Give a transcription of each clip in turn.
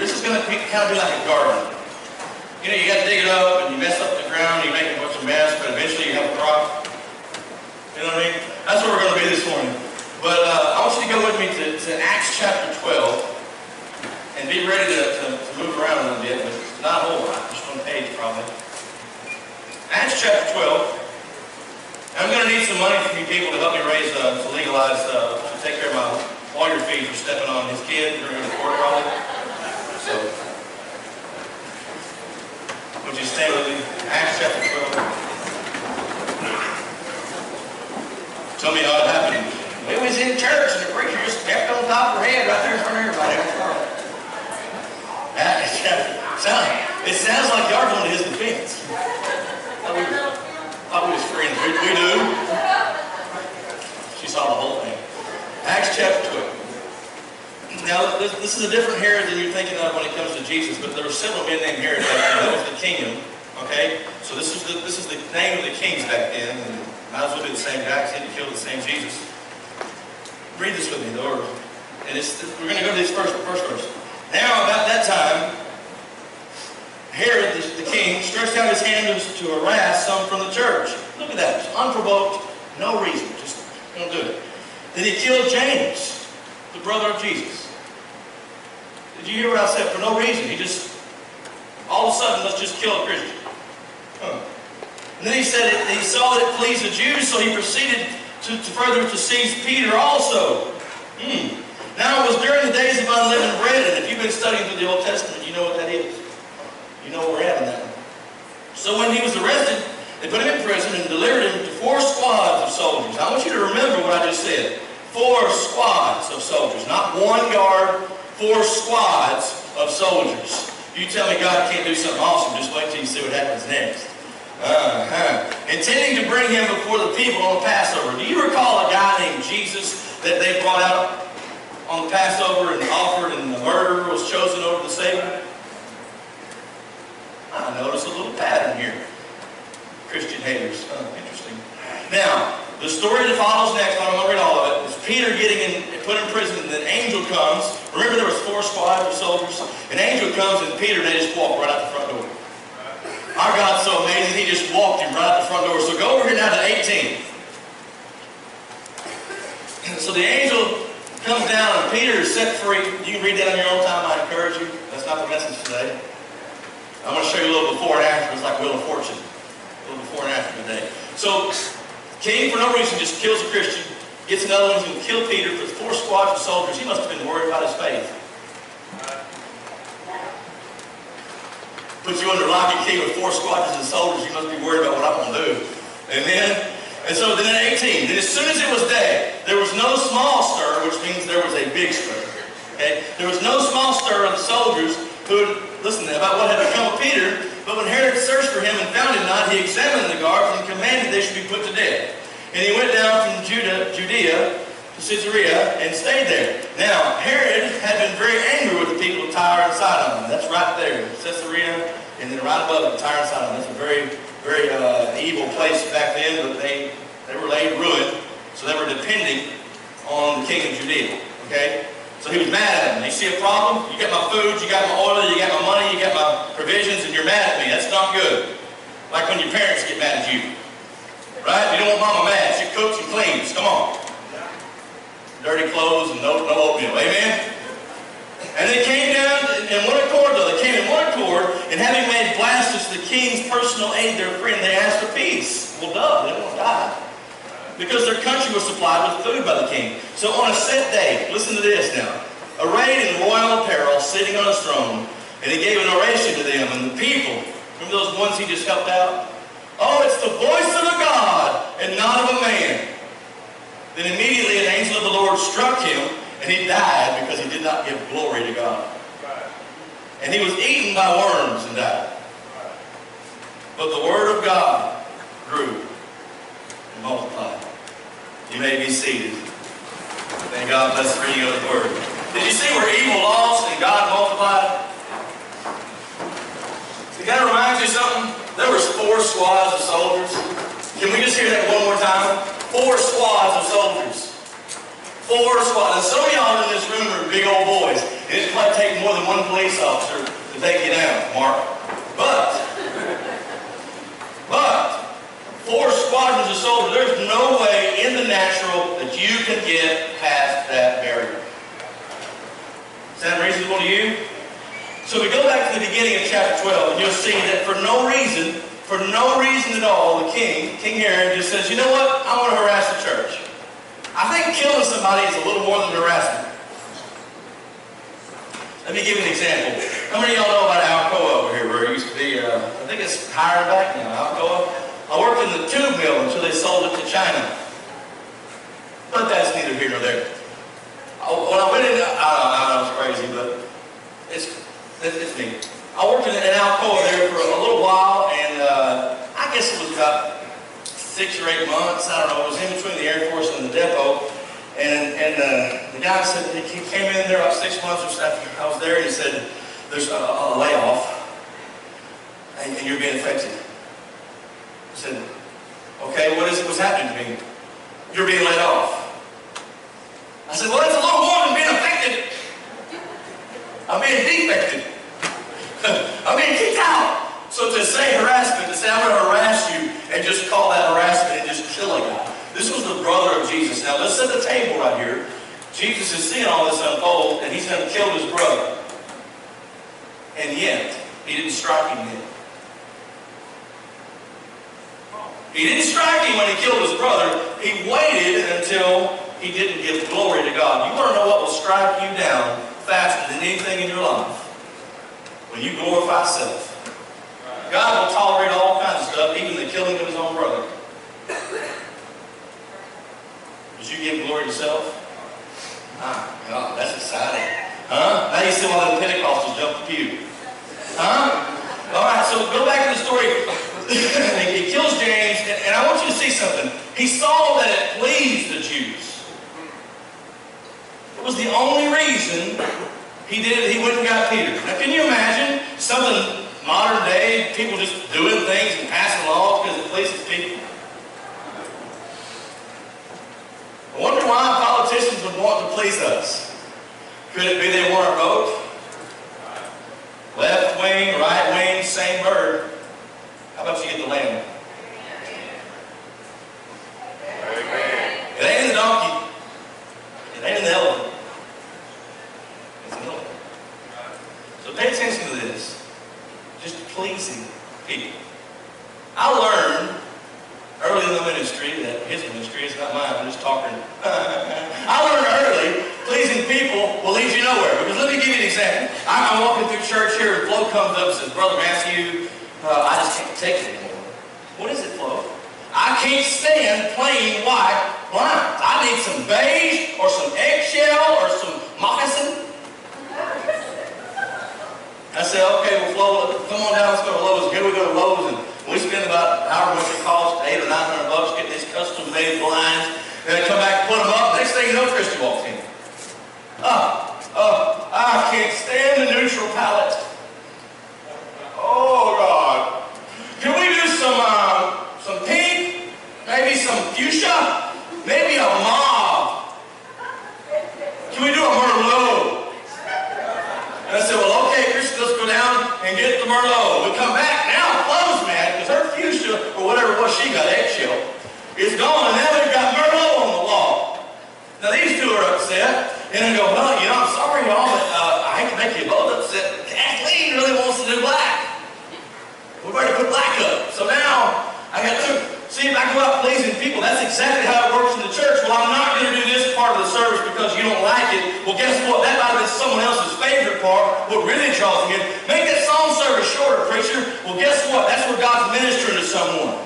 This is going to kind of be like a garden. You know, you got to dig it up and you mess up the ground, you make a bunch of mess, but eventually you have a crop. You know what I mean? That's where we're going to be this morning. But I want you to go with me to Acts chapter 12 and be ready to move around a little bit, but not a whole lot, just one page probably. Acts chapter 12. I'm going to need some money from you people to help me raise, to legalize, to take care of my lawyer fees for stepping on his kid during the court probably. So, would you stand with me? Acts chapter 12. Tell me how it happened. We was in church and the preacher just kept on top of her head right there in front of everybody. It sounds like y'all going to his defense. Thought we was friends. We do. She saw the whole thing. Acts chapter 12. Now, this is a different Herod than you're thinking of when it comes to Jesus, but there were several men named Herod back then. That was the kingdom. Okay? So this is the name of the kings back then, and might as well be the same guy because he had killed the same Jesus. Read this with me, though. And we're going to go to this first verse. Now, about that time, Herod, the king, stretched out his hand to harass some from the church. Look at that. Just unprovoked, no reason. Just don't do it. Then he killed James, the brother of Jesus. Did you hear what I said? For no reason. He just, all of a sudden, let's just kill a Christian. And then he said he saw that it pleased the Jews, so he proceeded to seize Peter also. Now it was during the days of unleavened bread, and if you've been studying through the Old Testament, you know what that is. You know where we're at in that one. So when he was arrested, they put him in prison and delivered him to 4 squads of soldiers. Now I want you to remember what I just said. 4 squads of soldiers. Not 1 guard, 4 squads of soldiers. You tell me God can't do something awesome, just wait till you see what happens next. Intending to bring him before the people on the Passover. Do you recall a guy named Jesus that they brought out on the Passover and offered, and the murderer was chosen over the Savior? I notice a little pattern here. Christian haters. Interesting. Now, the story that follows next, I'm going to read all of it, is Peter getting put in prison, and an angel comes. Remember there was 4 squads of soldiers? An angel comes, and Peter, they just walk right out the front door. Our God's so amazing, he just walked him right out the front door. So go over here now to 18. So the angel comes down, and Peter is set free. You can read that on your own time, I encourage you. That's not the message today. I'm going to show you a little before and after. It's like Wheel of Fortune. A little before and after today. So, king, for no reason, just kills a Christian. Gets another one who's going to kill Peter. For 4 squads of soldiers. He must have been worried about his faith. Puts you under lock and key with 4 squadrons of soldiers. You must be worried about what I'm going to do. Amen? And so then at 18, then as soon as it was day, there was no small stir, which means there was a big stir. Okay? There was no small stir of the soldiers who had listened about what had become of Peter. But when Herod searched for him and found him not, he examined the guards and commanded they should be put to death. And he went down from Judea to Caesarea and stayed there. Now, Herod had been very angry with the people of Tyre and Sidon. That's right there, Caesarea, and then right above it, Tyre and Sidon. That's a very, very evil place back then, but they were laid ruined, so they were depending on the king of Judea. Okay? So he was mad at him. You see a problem? You got my food, you got my oil, you got my money, you got my provisions, and you're mad at me. That's not good. Like when your parents get mad at you. Right? You don't want mama mad. She cooks and cleans. Come on. Dirty clothes and no oatmeal. Amen? And they came down in one accord, though. They came in one accord, and having made Blastus the king's personal aide, their friend, they asked for peace. Well, duh. They didn't want to die. Because their country was supplied with food by the king. So on a set day, listen to this now, arrayed in royal apparel, sitting on his throne, and he gave an oration to them, and the people, remember those ones he just helped out? Oh, it's the voice of a God, and not of a man. Then immediately an angel of the Lord struck him, and he died because he did not give glory to God. And he was eaten by worms and died. But the word of God grew and multiplied. You may be seated. Thank God bless the reading of His word. Did you see where evil lost and God multiplied? It kind of reminds you of something. There was 4 squads of soldiers. Can we just hear that one more time? 4 squads of soldiers. 4 squads. And some of y'all in this room are big old boys. It didn't quite take more than one police officer to take you down, Mark. But 4 squadrons of soldiers, there's no way in the natural that you can get past that barrier. Sound reasonable to you? So we go back to the beginning of chapter 12, and you'll see that for no reason at all, the King Herod, just says, you know what? I want to harass the church. I think killing somebody is a little more than harassment. Let me give you an example. How many of y'all know about Alcoa over here, where it used to be, I think it's hired back now, Alcoa? I worked in the tube mill until they sold it to China. But that's neither here nor there. When I went in, I know it's crazy, but it's me. I worked in Alcoa there for a little while, and I guess it was about 6 or 8 months. I don't know. It was in between the Air Force and the depot. And the guy said, he came in there about 6 months or so after I was there, and he said, there's a layoff, and you're being affected. I said, okay, what's happening to me? You're being laid off. I said, well, that's a little more than being affected. I'm being defected. I'm being kicked out. So to say harassment, to say I'm going to harass you, and just call that harassment and just kill a guy. This was the brother of Jesus. Now let's set the table right here. Jesus is seeing all this unfold, and he's going to kill his brother. And yet, he didn't strike him yet. He didn't strike him when he killed his brother. He waited until he didn't give glory to God. You want to know what will strike you down faster than anything in your life? When you glorify self. God will tolerate all kinds of stuff, even the killing of his own brother. Did you give glory to self? My God, that's exciting. Huh? Now you see why the Pentecostals jump the pew. Huh? All right, so go back to the story. He kills James, and I want you to see something. He saw that it pleased the Jews. It was the only reason he did it. He went and got Peter. Now, can you imagine something modern day, people just doing things and passing laws because it pleases people? I wonder why politicians would want to please us. Could it be they want our vote? Left wing, right wing, same bird. How about you get the lamb? It ain't in the donkey. It ain't in the elephant. It's in the elephant. So pay attention to this. Just pleasing people. I learned early in the ministry that his ministry is not mine. I'm just talking. I learned early pleasing people will lead you nowhere. Because let me give you an example. I'm walking through church here, and Flo comes up and says, Brother Matthew, I just can't take it anymore. What is it, Flo? I can't stand plain white blinds. I need some beige or some eggshell or some moccasin. I said, okay, well, Flo, come on down, let's go to Lowe's. Here we go to Lowe's, and we spend about however much it costs, $800 or $900 getting these custom-made blinds. Then I come back and put them up. Next thing you know, Christy walks in. I can't stand the neutral palette. Oh, God. Can we do some pink? Maybe some fuchsia? Maybe a mauve? Can we do a Merlot? And I said, well, okay, Christy, let's go down and get the Merlot. We come back, now Flo's mad because her fuchsia, or whatever it was she got, eggshell, is gone, and now they've got Merlot on the wall. Now these two are upset, and I go, well, you know, I'm sorry, y'all, but I hate to make you both upset. Kathleen really wants to do black. We've already put black up. So now, I got to see if I go out pleasing people. That's exactly how it works in the church. Well, I'm not going to do this part of the service because you don't like it. Well, guess what? That might have been someone else's favorite part. What really draws them in. Make that song service shorter, preacher. Well, guess what? That's where God's ministering to someone.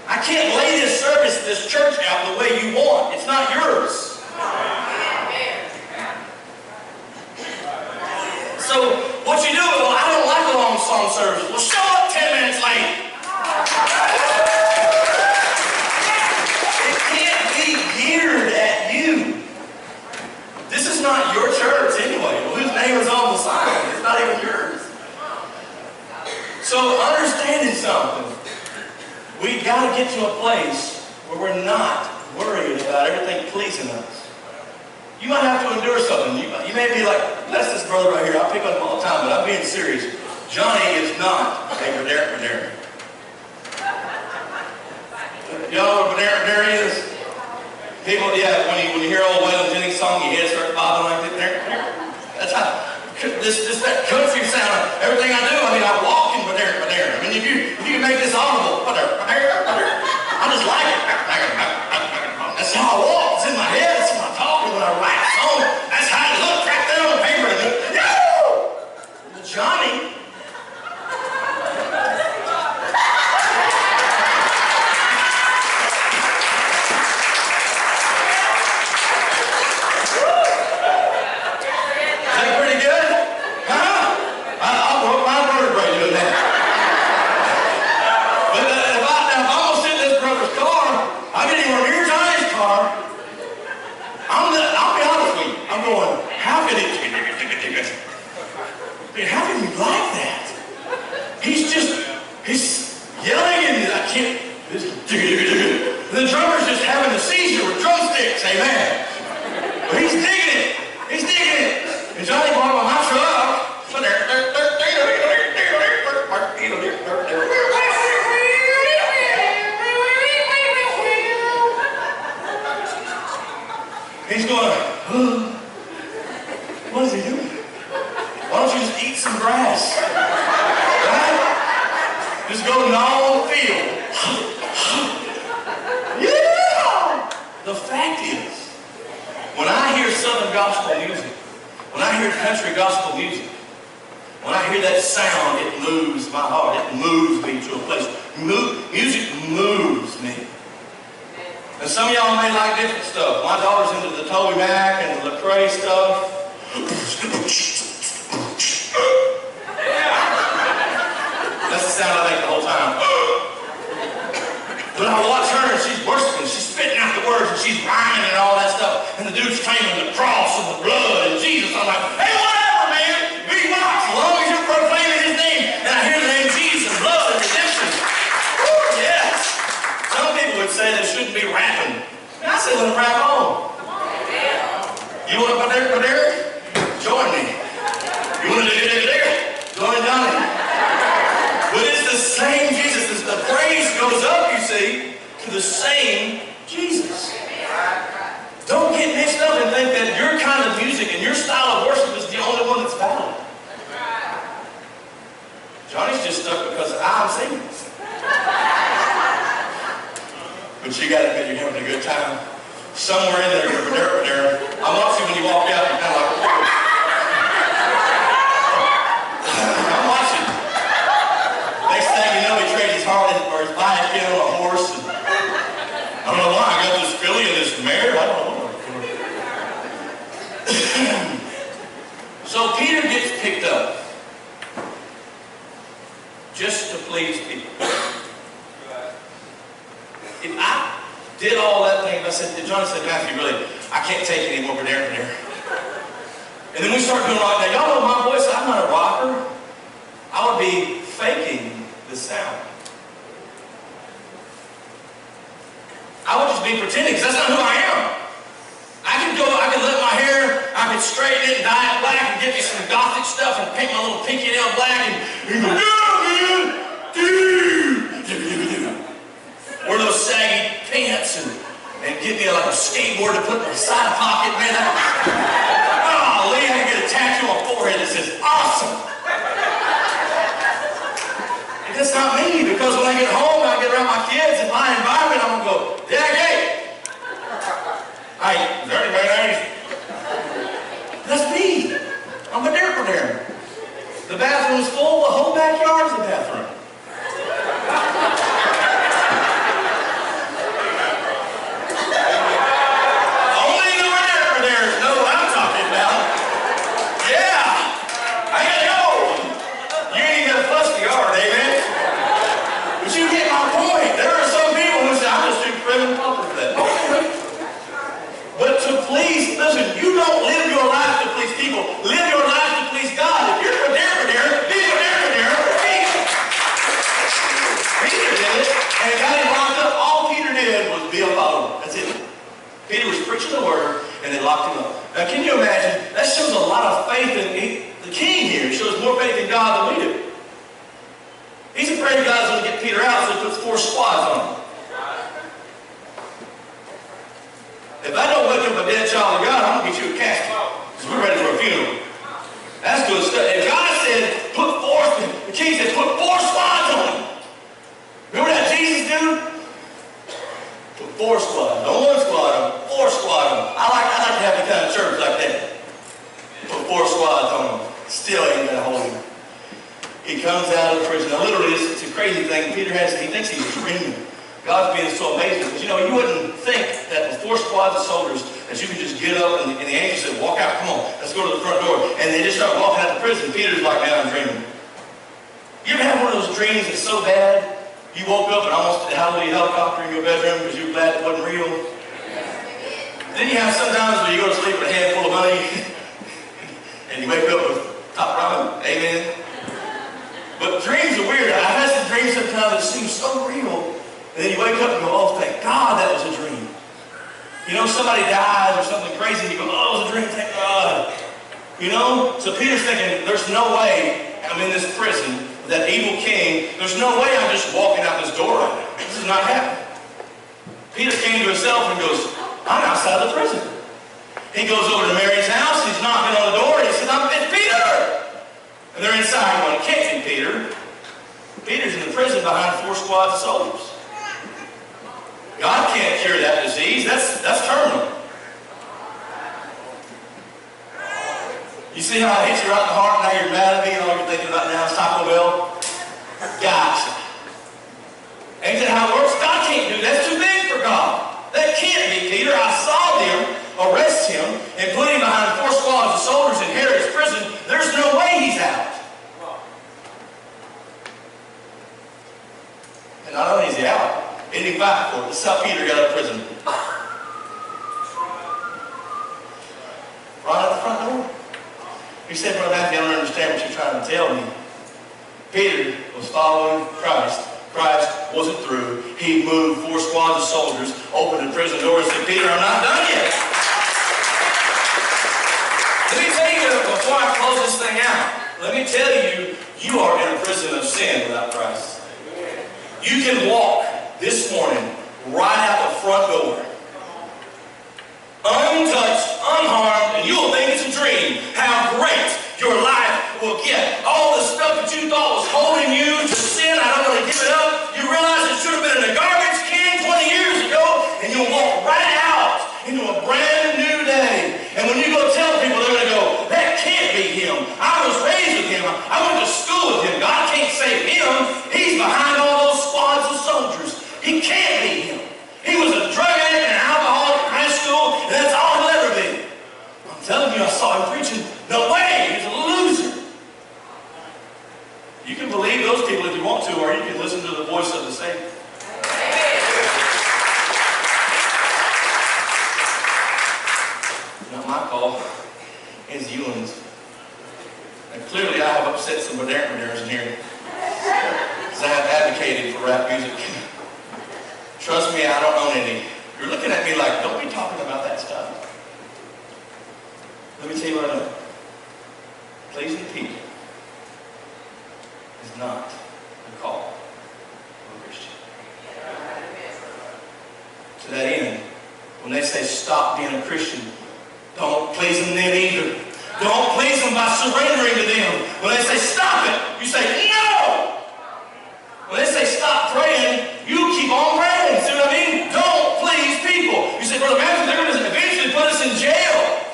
I can't lay this service, this church out the way you want. It's not yours. So, what you do, well, I don't like a long song service. Well, show up 10 minutes late. It can't be geared at you. This is not your church anyway. Whose name is on the sign? It's not even yours. So, understanding something. We've got to get to a place where we're not worried about everything pleasing us. You might have to endure something. You may be like, that's this brother right here. I pick on him all the time, but I'm being serious. Johnny is not a Badera. Y'all know what Badera is? People, yeah, when you hear old Waylon Jennings song, your head starts bobbing like that. That's how, that country sound, everything I do, I walk in Badera. I mean, if you can make this audible, I just like it. That's how I walk. It's in my head. It's when I talk and when I write a song. That's how it looks right there on the paper. And Johnny. He's yelling and I can't. The drummer's just having a seizure with drumsticks, amen. But he's digging it. He's digging it. And Johnny brought him on my truck. He's going, what is he doing? Why don't you just eat some grass? Just go gnaw on the field. Yeah! The fact is, when I hear Southern gospel music, when I hear country gospel music, when I hear that sound, it moves my heart. It moves me to a place. Music moves me. And some of y'all may like different stuff. My daughter's into the Toby Mac and the Lecrae stuff. That's the sound I make the whole time. But I watch her and she's worshiping, she's spitting out the words and she's rhyming and all that stuff. And the dude's claiming the cross and the blood and Jesus. I'm like, hey, whatever, man. Big box, as long as you're proclaiming his name. And I hear the name Jesus, blood and redemption. Woo, yes. Some people would say they shouldn't be rapping. And I say, let them rap on. You want to put there? Join me. You want to do it? Join Johnny. But it's the same Jesus. The praise goes up, you see, to the same Jesus. Don't get mixed up and think that your kind of music and your style of worship is the only one that's valid. Johnny's just stuck because I'm singing. But you got to admit you're having a good time. Somewhere in there, you're I watch you when you walk out, you're kind of like, whoa. I'm watching. Next thing you know, he trades his heart or his bike in on a horse. And I don't know why I got this filly and this mare. I don't know. So Peter gets picked up just to please people. If I did all that thing, Johnny said, Matthew, really, I can't take any more Badera. And then we start doing rock. Now, y'all know my voice, I'm not a rocker. I would be faking the sound. I would just be pretending, because that's not who I am. I could let my hair, I could straighten it and dye it black and get me some gothic stuff and paint my little pinky nail black and go, yeah, man, wear those saggy pants and get me like a skateboard to put in my side pocket, man. Oh, Lee, I get a tattoo on my forehead that says, awesome. And that's not me, because when I get home and I get around my kids and my environment, I'm going to go, yeah, hey. Hey, dirty man. That's me. I'm a Badera. The bathroom's full, the whole backyard's a bathroom. But to please, listen, you don't live your life to please people. Live your life to please God. If you're Badera, be Badera. Peter did it, and got him locked up. All Peter did was be a follower. That's it. Peter was preaching the word, and they locked him up. Now, can you imagine? That shows a lot of faith in the king here. He shows more faith in God than we do. He's afraid God's going to get Peter out, so he puts 4 squads on him. If I don't wake up a dead child of God, I'm going to get you a casket. Because we're ready for a funeral. That's good stuff. If God said, the king said, put 4 squads on him. Remember that Jesus dude? Put 4 squads. Don't 1 squad on him. 4 squad on him. I like to have the kind of church like that. Put 4 squads on him. Still ain't going to hold him. He comes out of the prison. Now literally, it's a crazy thing. He thinks he's dreaming. God's being so amazing. Because, you know, you wouldn't think that with 4 squads of soldiers that you could just get up and the angel said, walk out, come on, let's go to the front door. And they just start walking out of the prison. Peter's like, man, I'm dreaming. You ever have one of those dreams that's so bad, you woke up and almost had a hallelujah helicopter in your bedroom because you were glad it wasn't real? Then you have sometimes where you go to sleep with a handful of money and you wake up with top ramen. Amen. But dreams are weird. I've had some dreams sometimes that seem so real. And then you wake up and go, oh, thank God that was a dream. You know, somebody dies or something crazy, and you go, oh, it was a dream, thank God. You know? So Peter's thinking, there's no way I'm in this prison with that evil king. There's no way I'm just walking out this door right now. This is not happening. Peter came to himself and goes, I'm outside the prison. He goes over to Mary's house, he's knocking on the door, and he says, it's Peter! And they're inside going, it can't be Peter. Peter's in the prison behind 4 squads of soldiers. God can't cure that disease. That's terminal. You see how it hits you right in the heart, and now you're mad at me, and all you're thinking about now is Taco Bell? Gotcha. Ain't that how it works? God can't do that. That's too big for God. That can't be Peter. I saw them arrest him and put him behind 4 squads of soldiers in Herod's prison. There's no way he's out. And not only is he out, and he fight for it. This is how Peter got out of prison. Right out the front door. He said, Brother Matthew, I don't understand what you're trying to tell me. Peter was following Christ. Christ wasn't through. He moved 4 squads of soldiers, opened the prison door and said, Peter, I'm not done yet. Let me tell you, before I close this thing out, let me tell you, you are in a prison of sin without Christ. You can walk this morning right out the front door, untouched, unharmed, and you'll think it's a dream how great your life will get. All the stuff that you thought was holding you to sin, I don't want to give it up, you realize it should have been in a garbage can 20 years ago, and you'll walk right out into a brand new day. And when you go tell people, they're going to go, that can't be him. I was raised with him. I went to school with him. God can't save him. He's behind all those squads of soldiers. He can't be him. He was a drug addict and an alcoholic in high school, and that's all he'll ever be. I'm telling you, I saw him preaching. No way. He's a loser. You can believe those people if you want to, or you can listen to the voice of the Savior. Not my call. It's Ewan's. And clearly I have upset some moderators in here. Because I have advocated for rap music. Trust me, I don't own any. You're looking at me like, don't be talking about that stuff. Let me tell you what I know. Pleasing people is not the call of a Christian. To that end, when they say stop being a Christian, don't please them then either. Don't please them by surrendering to them. When they say stop it, you say no. When they say stop praying, you keep on praying. See what I mean? Don't please people. You say, Brother Matthew, they're going to eventually put us in jail.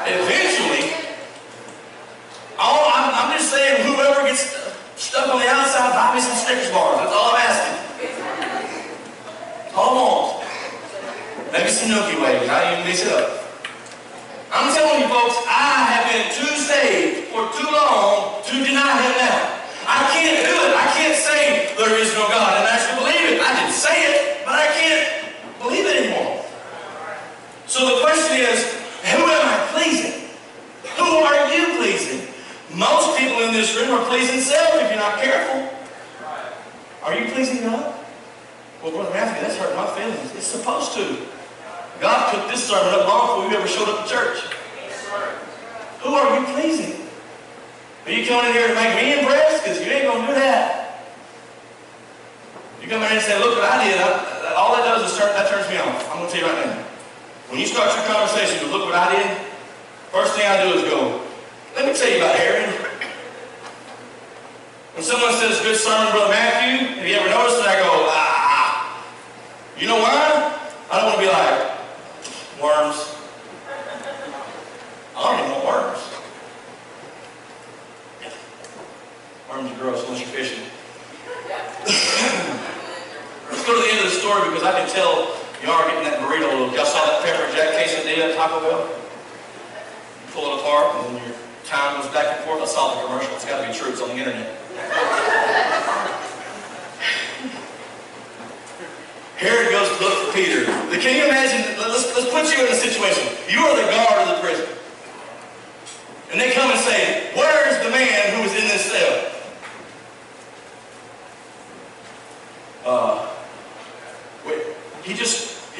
Eventually. I'm just saying, whoever gets stuck on the outside, buy me some Snickers bars. That's all I'm asking. All I want. Maybe some Milky Ways. I even mix it up. I'm telling you folks, I have been too saved for too long to deny him now. I can't do it. I can't say there is no God and actually believe it. I didn't say it, but I can't believe it anymore. So the question is, who am I pleasing? Who are you pleasing? Most people in this room are pleasing self if you're not careful. Are you pleasing God? Well, Brother Matthew, that's hurt my feelings. It's supposed to. God cooked this sermon up long before you ever showed up to church. Who are you pleasing? Are you coming in here to make me impressed? Because you ain't going to do that. You come in here and say, look what I did. All that does is that turns me off. I'm going to tell you right now. When you start your conversation with look what I did, first thing I do is go, let me tell you about Aaron. When someone says, good sermon, Brother Matthew, have you ever noticed that? I go, you know why? I don't want to be like, worms. I don't even want worms. Worms are gross unless you're fishing. Let's go to the end of the story because I can tell y'all are getting that burrito look. Y'all saw that pepper jack quesadilla at Taco Bell? You pull it apart and then your time goes back and forth. I saw the commercial. It's got to be true. It's on the internet. Herod goes to look for Peter. Can you imagine? Let's put you in a situation. You are the guard of the prison. And they come and say, where is the man who was in this cell? He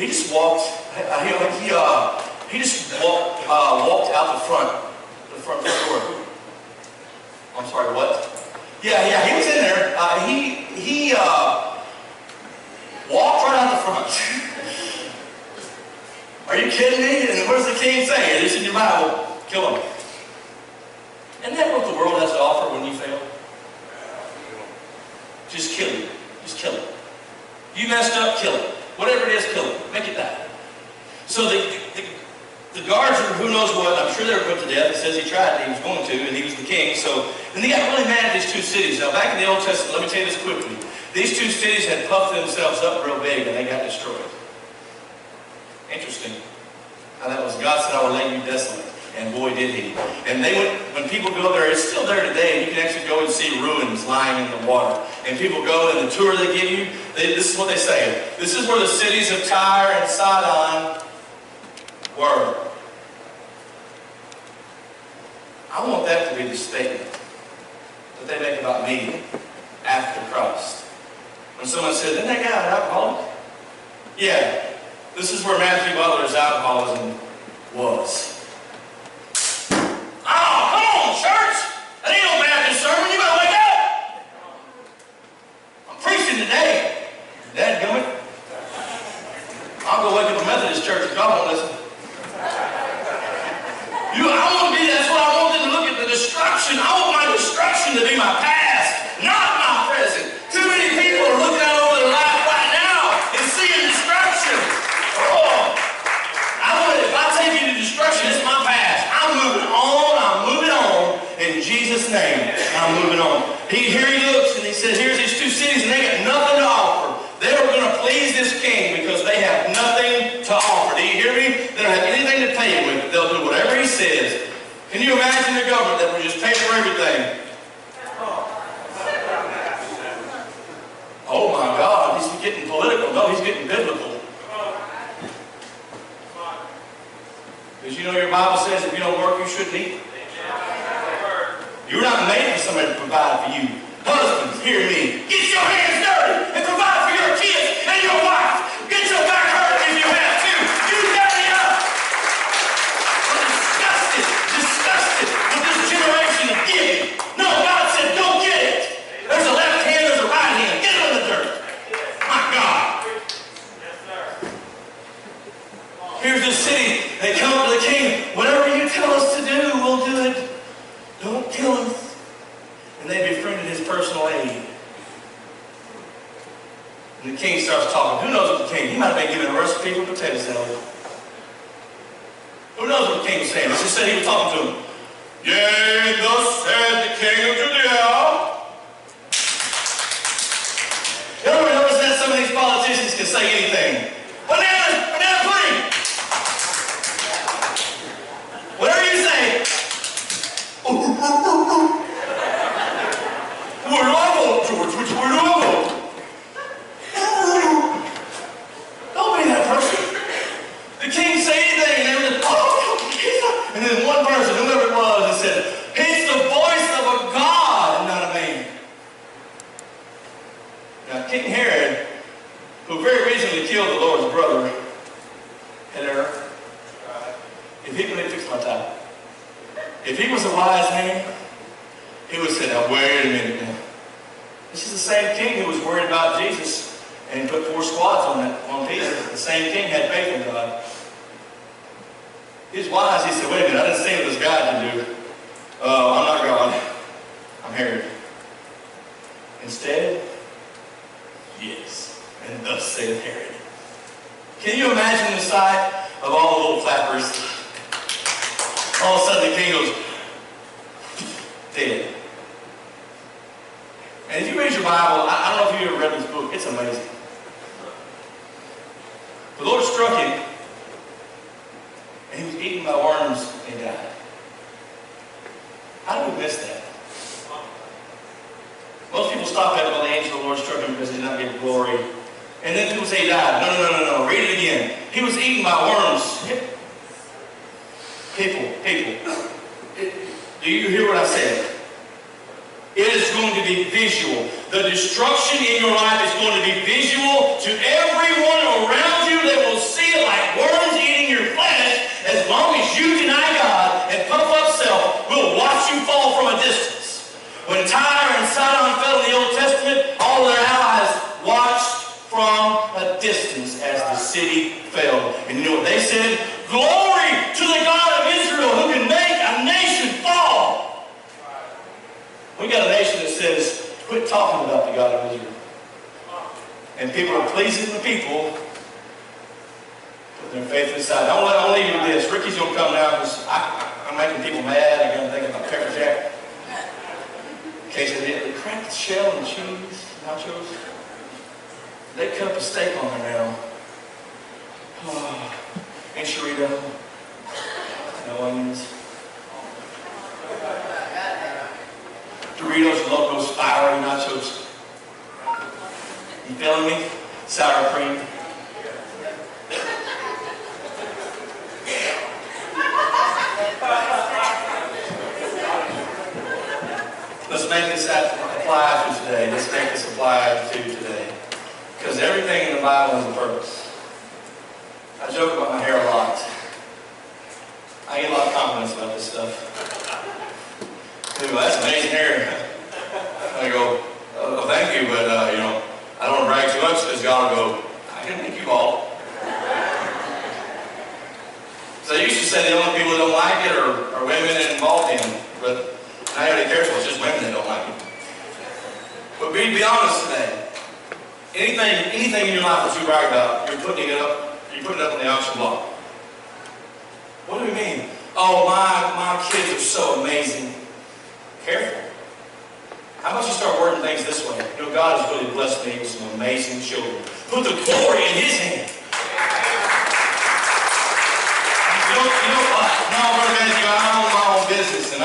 just walked. He just walked out the front door. I'm sorry, what? Yeah, he was in there. He walked right out the front. Are you kidding me? And what does the king say? It's in your Bible. Kill him. Isn't that what the world has to offer when you fail? Just kill you. Just kill it. You messed up, kill it. Whatever it is, kill it. Make it die. So the guards, who knows what, I'm sure they were put to death. It says he tried, he was going to, and he was the king. And they got really mad at these two cities. Now, back in the Old Testament, let me tell you this quickly. These two cities had puffed themselves up real big, and they got destroyed. Interesting. How that was, God said, I will lay you desolate. And boy, did he. And they went, when people go there, it's still there today, and you can actually go and see ruins lying in the water. And people go, and the tour they give you, this is what they say. This is where the cities of Tyre and Sidon were. I want that to be the statement that they make about me after Christ. When someone says, isn't that guy an alcoholic? Yeah. This is where Matthew Butler's alcoholism was. Oh, come on, church! That ain't no Baptist sermon. You better wake up! I'm preaching today. Dadgummit. I'll go wake up a Methodist church if God won't listen. I want to be, that's what I want them to look at, the destruction. I want my destruction to be my past, not my present. Too many people are looking out over their life right now and seeing destruction. Oh, if I take you to destruction, it's my past. I'm moving on in Jesus' name. I'm moving on. Here he looks and he says, here's these two cities and they got nothing to offer. They are going to please this king because they have nothing to offer. Do you hear me? They don't have anything to pay with. They'll do whatever he says. Can you imagine the government that would just pay for everything? Oh my God, he's getting political. No, he's getting biblical. Because you know your Bible says if you don't work, you shouldn't eat. You're not made for somebody to provide for you. Husbands, hear me. Get your hands dirty and provide for your kids and your wife. Get your back hurt if you have to. You dirty up. I'm disgusted with this generation of giving. No, God said don't get it. There's a left hand, there's a right hand. Get it in the dirt. My God. Here's the city. They come to the king. Whatever you tell us to do, we'll do it. Don't kill us. And they befriended his personal aide. And the king starts talking. Who knows what the king? He might have been given a recipe for potato salad. Who knows what the king was saying? Let's just say he was talking to him. Yea, thus said the king of Judea. You ever notice that some of these politicians can say anything? Banana pudding. Whatever you say. Where do I vote, George? Which way do I vote? Don't be that person. The king say anything and everything. Oh, and then one person, whoever it was, said, it's the voice of a God, not a man. Now, King Herod, who very recently killed the Lord's brother, had came, he would say, now wait a minute now. This is the same king who was worried about Jesus and put 4 squads on Peter. The same king had faith in God. He was wise. He said, wait a minute, I didn't see what this guy can do. I'm not God. I'm Herod. Instead, yes, and thus saith Herod. Can you imagine the sight of all the little clappers? All of a sudden the king goes, dead. And if you read your Bible, I don't know if you've ever read this book, it's amazing. The Lord struck him, and he was eaten by worms and died. How do we miss that? Most people stop at, well, the angel of the Lord struck him because he did not give glory. And then people say he died. No. Read it again. He was eaten by worms. People. Do you hear what I said? It is going to be visual. The destruction in your life is going to be visual to everyone around you. They will see it like worms eating your flesh. As long as you deny God and puff up self, we'll watch you fall from a distance. When Tyre and Sidon fell in the Old Testament, all their allies watched from a distance as the city fell. And you know what they said? Glory to the God of Israel who can make a nation fall. We got a nation that says, quit talking about the God of Israel. And people are pleasing the people, putting their faith aside. I'll leave you with this. Ricky's going to come now because I'm making people mad. I'm going to think about Pepper Jack. In case they crack the shell and cheese, nachos. They cut the steak on there now. Oh, and chorizo. No onions. Doritos, Locos, fiery nachos. You feeling me? Sour cream. Let's make this apply to today. Let's make this apply to today. Because everything in the Bible has a purpose. I joke about my hair a lot. I get a lot of compliments about this stuff. People go, that's amazing hair. I go, oh, thank you, but I don't want to brag too much because God will go, I didn't make you bald. So I used to say the only people that don't like it are women and bald men, but now you gotta be careful, it's just women that don't like it. But be honest today. Anything in your life that you brag about, you're putting it up on the auction block. What do we mean? Oh, my kids are so amazing. Careful. How about you start wording things this way? You know, God has really blessed me with some amazing children. Put the glory in His hand. No, Brother Matthew, I own my own business, and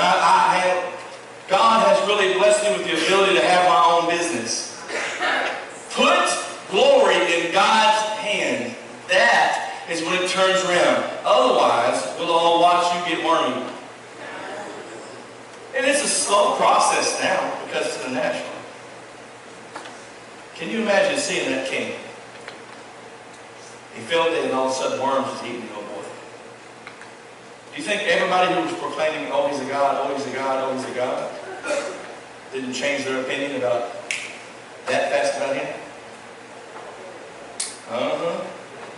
God has really blessed me with the ability to have my own business. Put glory in God's hand. That is when it turns around. Otherwise, we'll all watch you get wormy. And it's a slow process now because it's the natural. Can you imagine seeing that king? He felt it and all of a sudden worms was eating the old boy. Do you think everybody who was proclaiming, oh, he's a God, oh, he's a God, oh, he's a God, didn't change their opinion about that fast about him?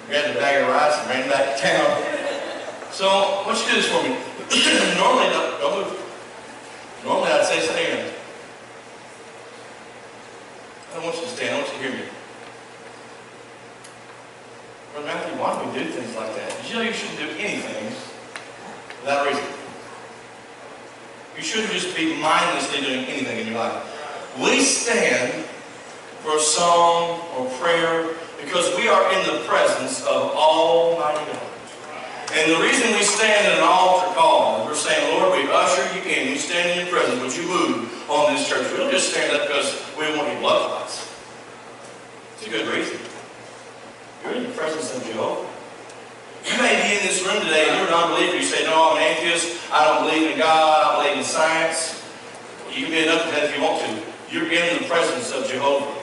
Grabbed a bag of rice and ran back to town. So, I want you to do this for me. Normally, don't move. Normally, I'd say stand. I don't want you to stand. I want you to hear me. Brother Matthew, why do we do things like that? Did you know you shouldn't do anything without reason? You shouldn't just be mindlessly doing anything in your life. We stand for a song or prayer because we are in the presence of Almighty God. And the reason we stand in an altar call is we're saying, Lord, we usher you in. We stand in your presence. Would you move on this church? We don't just stand up because we want your blood clots. It's a good reason. You're in the presence of Jehovah. You may be in this room today and you're an unbeliever. You say, no, I'm an atheist. I don't believe in God. I believe in science. You can be an knucklehead if you want to. You're in the presence of Jehovah.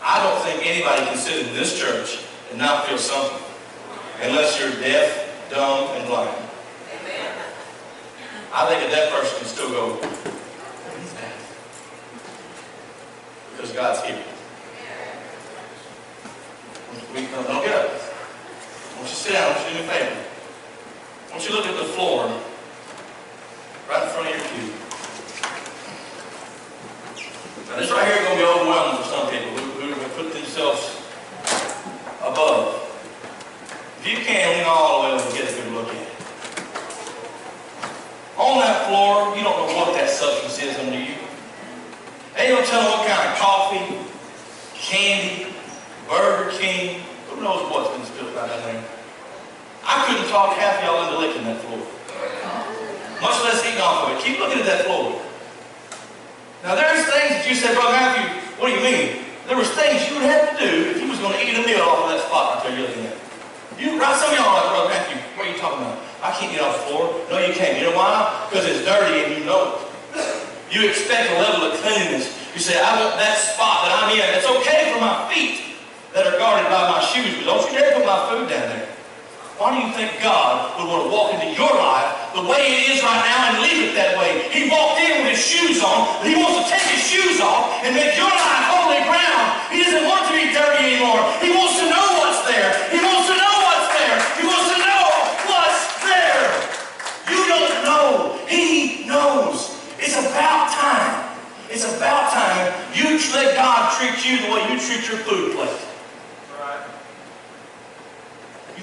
I don't think anybody can sit in this church and not feel something. Unless you're deaf, dumb, and blind. I think a deaf person can still go, he's deaf. Because God's here. Don't get up. I want you to sit down. I want you to do me a favor. I want you to look at the floor right in front of your pew. Now this right here is going to be overwhelming for some people who put themselves above. If you can, lean all the way over and get a good look at it. On that floor, you don't know what that substance is under you. They don't tell them what kind of coffee, candy, Burger King, who knows what's been spilled right down there. I couldn't talk half of y'all into licking that floor. Much less eating off of it. Keep looking at that floor. Now there's things that you say, Brother Matthew, what do you mean? There was things you would have to do if you was going to eat a meal off of that spot right there you're looking at. Some of y'all are like, Brother Matthew, what are you talking about? I can't get off the floor. No, you can't. You know why? Because it's dirty and you know it. You expect a level of cleanliness. You say, I want that spot that I'm in. It's okay for my feet that are guarded by my shoes, but don't you dare put my food down there. Why do you think God would want to walk into your life the way it is right now and leave it that way? He walked in with his shoes on, but he wants to take his shoes off and make your life holy ground. He doesn't want to be dirty anymore. He wants to know what's there. He wants to know what's there. He wants to know what's there. You don't know. He knows. It's about time. It's about time you let God treat you the way you treat your food plate.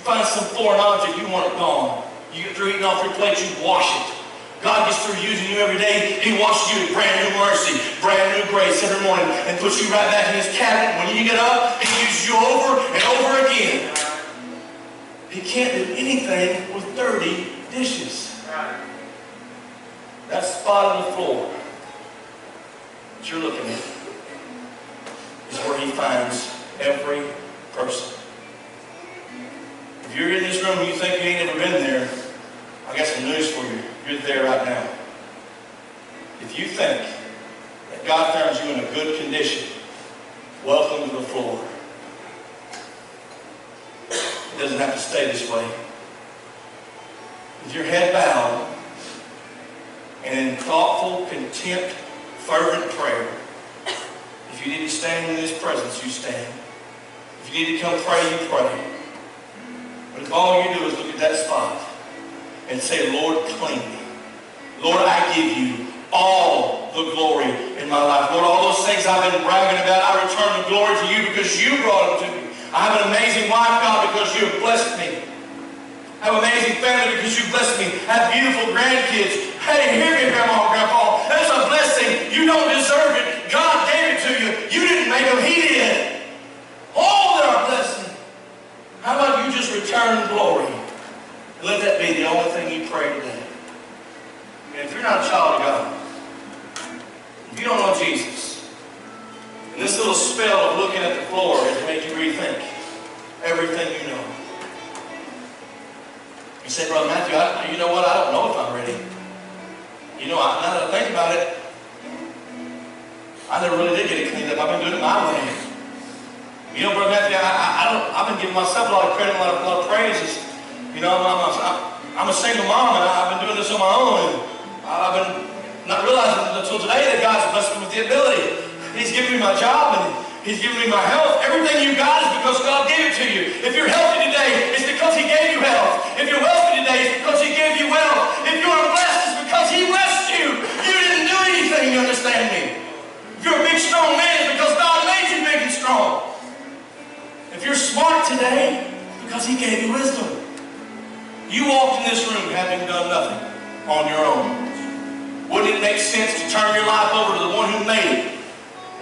Find some foreign object, you want it gone. You get through eating off your plate, you wash it. God gets through using you every day. He washes you with brand new mercy, brand new grace every morning, and puts you right back in his cabinet. When you get up, he uses you over and over again. He can't do anything with dirty dishes. That spot on the floor that you're looking at is where he finds every person. If you're in this room and you think you ain't ever been there, I got some news for you. You're there right now. If you think that God found you in a good condition, welcome to the floor. It doesn't have to stay this way. With your head bowed and in thoughtful, content, fervent prayer, if you need to stand in his presence, you stand. If you need to come pray, you pray. But if all you do is look at that spot and say, Lord, clean me. Lord, I give you all the glory in my life. Lord, all those things I've been bragging about, I return the glory to you because you brought them to me. I have an amazing wife, God, because you have blessed me. I have an amazing family because you blessed me. I have beautiful grandkids. Hey, hear me, Grandma and Grandpa. That's a blessing. You don't deserve it. God gave it to you. You didn't make them. He did. All that are blessing. How about you just return glory? And let that be the only thing you pray today. And if you're not a child of God, if you don't know Jesus, and this little spell of looking at the floor has made you rethink everything you know. You say, Brother Matthew, you know what? I don't know if I'm ready. You know, now that I think about it, I never really did get it cleaned up. I've been doing it my way. You know, Brother Matthew, I've been giving myself a lot of credit, a lot of praises. You know, I'm a single mom, and I've been doing this on my own. And I've been not realizing until today that God's blessed me with the ability. He's given me my job, and he's given me my health. Everything you got is because God gave it to you. If you're healthy today, it's because he gave you health. If you're wealthy today, it's because he gave you wealth. If you're blessed, it's because he blessed you. You didn't do anything, you understand me? If you're a big, strong man, it's because God made you big and strong. If you're smart today, it's because he gave you wisdom. You walked in this room having done nothing on your own. Wouldn't it make sense to turn your life over to the one who made it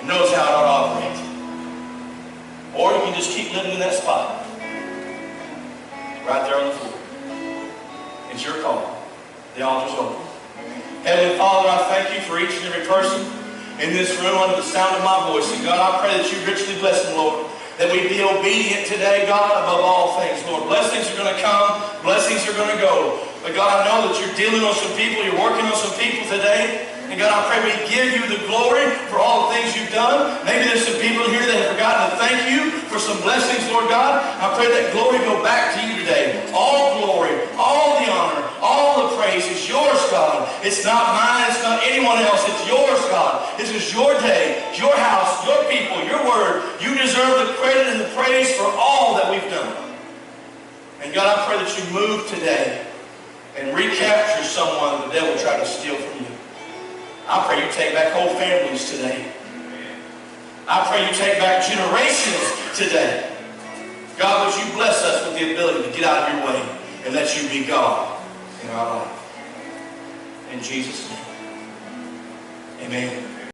and knows how it ought to operate? Or you can just keep living in that spot. Right there on the floor. It's your call. The altar's open. Heavenly Father, I thank you for each and every person in this room under the sound of my voice. And God, I pray that you richly bless them, Lord. That we be obedient today, God, above all things, Lord. Blessings are going to come. Blessings are going to go. But God, I know that you're dealing with some people. You're working on some people today. And God, I pray we give you the glory for all the things you've done. Maybe there's some people here that have forgotten to thank you for some blessings, Lord God. I pray that glory go back to you today. All glory, all the honor, All the praise is yours, God. It's not mine. It's not anyone else. It's yours, God. This is your day, your house, your people, your word. You deserve the credit and the praise for all that we've done. And God, I pray that you move today and recapture someone the devil tried to steal from you. I pray you take back whole families today. I pray you take back generations today. God, would you bless us with the ability to get out of your way and let you be God in our life. In Jesus' name, amen.